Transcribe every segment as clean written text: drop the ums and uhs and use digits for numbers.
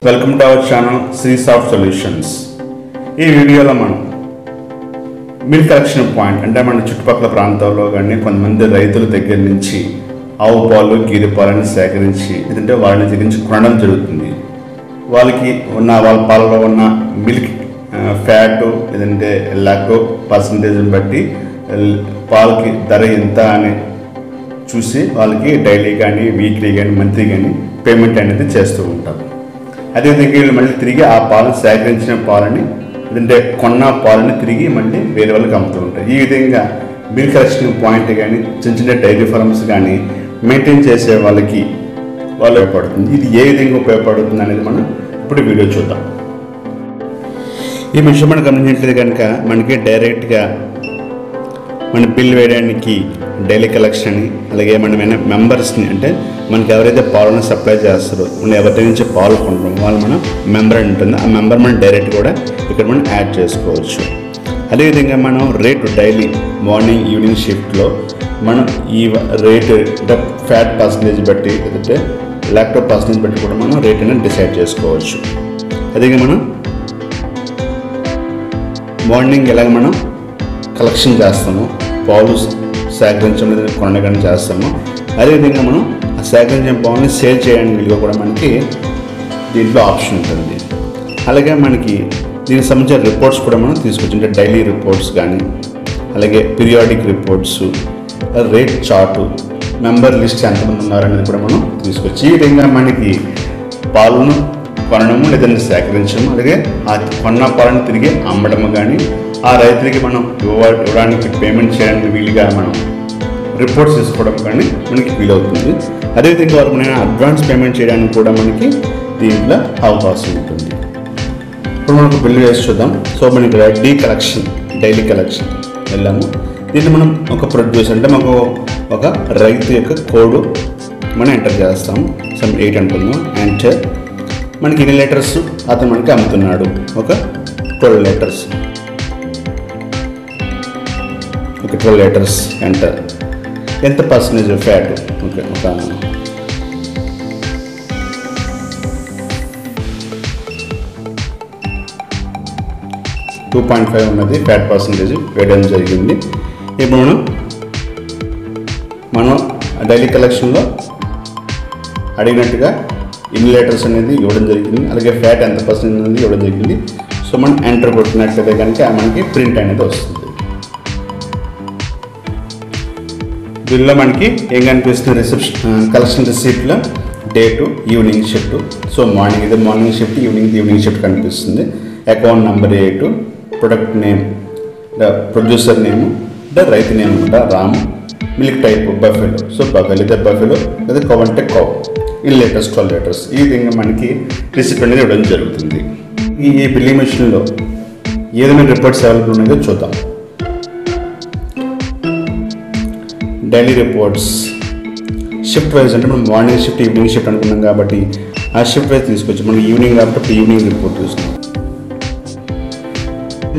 Welcome to our channel Shri soft solutions. ఈ వీడియోలో మనం మిల్క్ కలెక్షన్ పాయింట్ అంటే మన చుట్టుపక్కల ప్రాంతాల్లో కానీ కొంతమంది రైతుల దగ్గర నుంచి ఆవు పాలు గేదె పాలను సేకరించి లేదంటే వాళ్ళని దగ్గర నుంచి కొనడం జరుగుతుంది. వాళ్ళకి ఉన్న వాళ్ళ పాలలో ఉన్న మిల్క్ ఫ్యాట్ లేదంటే లాక్టో పర్సంటేజ్ని బట్టి పాలకి ధర ఎంత అని చూసి వాళ్ళకి డైలీ కానీ వీక్లీ కానీ మంత్లీ కానీ పేమెంట్ అనేది చేస్తూ ఉంటారు. అదేవిధంగా వీళ్ళు మళ్ళీ తిరిగి ఆ పాలను సేకరించిన పాలని లేదంటే కొన్న పాలని తిరిగి మళ్ళీ వేరే వాళ్ళకి అమ్ముతూ ఉంటారు. ఈ విధంగా మిల్క్ కలెక్షన్ పాయింట్ కానీ చిన్న చిన్న డైరీ ఫార్మ్స్ కానీ మెయింటైన్ చేసే వాళ్ళకి ఉపయోగపడుతుంది. ఇది ఏ విధంగా ఉపయోగపడుతుంది అనేది మనం ఇప్పుడు వీడియో చూద్దాం. ఈ విషయం మనం గమనించినట్లయితే కనుక మనకి డైరెక్ట్గా మన బిల్ వేయడానికి డైలీ కలెక్షన్ అని అలాగే మన మెంబర్స్ని అంటే మనకి ఎవరైతే పాలను సప్లై చేస్తారో మనం ఎవరి నుంచి పాలు కొంటాం వాళ్ళు మన మెంబర్ అని ఉంటుంది. ఆ మెంబర్ మనం డైరెక్ట్ కూడా ఇక్కడ మనం యాడ్ చేసుకోవచ్చు. అదేవిధంగా మనం రేటు డైలీ మార్నింగ్ ఈవినింగ్ షిఫ్ట్లో మనం ఈ రేటు ఫ్యాట్ పర్సంటేజ్ బట్టి లేదంటే లాక్టో పర్సంటేజ్ బట్టి కూడా మనం రేట్ అనేది డిసైడ్ చేసుకోవచ్చు. అదే మనం మార్నింగ్ ఎలాగ మనం కలెక్షన్ చేస్తాము పాలు సేకరించడం లేదా కొనడం చేస్తాము. అదేవిధంగా మనం ఆ సేకరించిన పాలని సేల్ చేయడానికి వీలుగా కూడా మనకి దీంట్లో ఆప్షన్ ఉంటుంది. అలాగే మనకి దీనికి సంబంధించిన రిపోర్ట్స్ కూడా మనం తీసుకోవచ్చు. అంటే డైలీ రిపోర్ట్స్ కానీ అలాగే periodic reports, rate chart, member list ఎంతమంది ఉన్నారనేది కూడా మనం తీసుకోవచ్చు. ఈ విధంగా మనకి పాలను కొనడము లేదంటే సేకరించడము అలాగే ఆ కొన్న పాలను తిరిగి అమ్మడము కానీ ఆ రైతులకి మనం ఇవ్వడానికి పేమెంట్ చేయడానికి వీలుగా మనం రిపోర్ట్స్ తీసుకోవడం కానీ మనకి వీలవుతుంది. అదేవిధంగా వాళ్ళకి మనం అడ్వాన్స్ పేమెంట్ చేయడానికి కూడా మనకి దీంట్లో అవకాశం ఉంటుంది. ఇప్పుడు మనకు బిల్లు వేసి చూద్దాం. సో మనకి డీ కలెక్షన్ డైలీ కలెక్షన్ వెళ్ళాము. దీన్ని మనం ఒక ప్రొడ్యూసర్ అంటే మనకు ఒక రైతు యొక్క కోడ్ మనం ఎంటర్ చేస్తాము. సమ్ 8 అనుకుందాం. ఎంటర్ మనకి ఎన్ని లీటర్స్ అతను మనకి అమ్ముతున్నాడు, ఒక 12 లీటర్స్, ఒక 12 లీటర్స్ ఎంటర్. ఎంత పర్సంటేజ్ ఫ్యాట్, ఓకే ఒక 2.5 ఉన్నది ఫ్యాట్ పర్సంటేజ్ వేయడం జరిగింది. ఇప్పుడు మనం డైలీ కలెక్షన్లో అడిగినట్టుగా ఇన్ని లీటర్స్ అనేది ఇవ్వడం జరిగింది. అలాగే ఫ్యాట్ ఎంత పర్సెంట్ అనేది ఇవ్వడం జరిగింది. సో మనం ఎంటర్ కొట్టినట్లయితే కనుక మనకి ప్రింట్ అనేది వస్తుంది. దీనిలో మనకి ఏం కనిపిస్తుంది, కలెక్షన్ రిసీప్ట్లో date evening shift. So morning ఇది మార్నింగ్ షిఫ్ట్, ఈవినింగ్ షిఫ్ట్ కనిపిస్తుంది. Account number 8, product name producer name రైతు name Ram, milk type buffalo. So buffalo ఇదే బఫెలో లేదా కౌ అంటే కౌ, ఇన్ లీటర్స్ 12 లీటర్స్. ఈ విధంగా మనకి రిసిప్ట్ అనేది ఇవ్వడం జరుగుతుంది. ఈ బిల్లింగ్ మెషిన్లో ఏదైనా రిపోర్ట్స్ అవైలబుల్ ఉన్నాయో చూద్దాం. డైలీ రిపోర్ట్స్ షిఫ్ట్ వైజ్ అంటే మనం మార్నింగ్ షిఫ్ట్ ఈవినింగ్ షిఫ్ట్ అనుకున్నాం కాబట్టి ఆ షిఫ్ట్ వైజ్ తీసుకోవచ్చు. మనం ఈవినింగ్ కాబట్టి ఈవినింగ్ రిపోర్ట్ చూస్తున్నాం.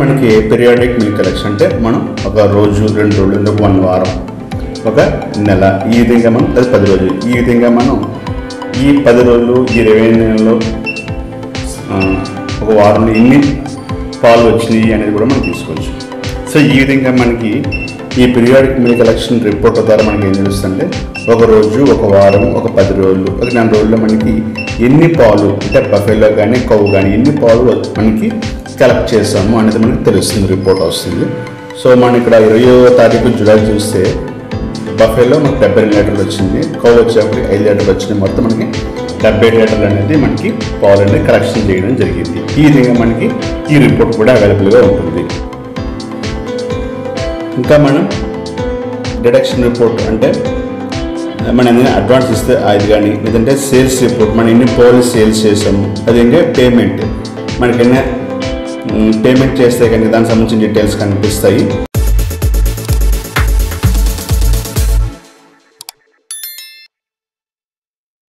మనకి పీరియాడిక్ మిల్క్ కలెక్షన్ అంటే మనం ఒక రోజు 2 రోజులు 1 వారం ఒక నెల ఈ విధంగా మనం 10 రోజులు ఈ విధంగా మనం ఈ 10 రోజులు ఈ 20 నెలల్లో ఒక వారంలో ఎన్ని పాలు వచ్చినాయి అనేది కూడా మనం తీసుకోవచ్చు. సో ఈ విధంగా మనకి ఈ పీరియాడిక్ మిల్క్ కలెక్షన్ రిపోర్ట్ ద్వారా మనకి ఏం తెలుస్తుందంటే ఒక రోజు ఒక వారం ఒక 10 రోజులు ఒక 4 రోజుల్లో మనకి ఎన్ని పాలు అంటే బఫెలో కానీ కవ్వు కానీ ఎన్ని పాలు మనకి కలెక్ట్ చేసాము అనేది మనకి తెలుస్తుంది, రిపోర్ట్ వస్తుంది. సో మనం ఇక్కడ 20వ తారీఖు జూలై చూస్తే బఫెలో మనకి 72 లీటర్లు వచ్చింది, కౌ వచ్చేప్పటికి 5 లీటర్లు వచ్చింది. మొత్తం మనకి 70 లీటర్లు అనేది మనకి పాలు అనేది కలెక్షన్ చేయడం జరిగింది. ఈ విధంగా మనకి ఈ రిపోర్ట్ కూడా అవైలబుల్గా ఉంటుంది. ఇంకా మనం డిడక్షన్ రిపోర్ట్ అంటే మనం ఏదైనా అడ్వాన్స్ ఇస్తే అది కానీ లేదంటే సేల్స్ రిపోర్ట్ మనం ఎన్ని పాలు సేల్స్ చేసాము, అది ఇంకా పేమెంట్ మనకైనా పేమెంట్ చేస్తే కానీ దానికి సంబంధించిన డీటెయిల్స్ కనిపిస్తాయి.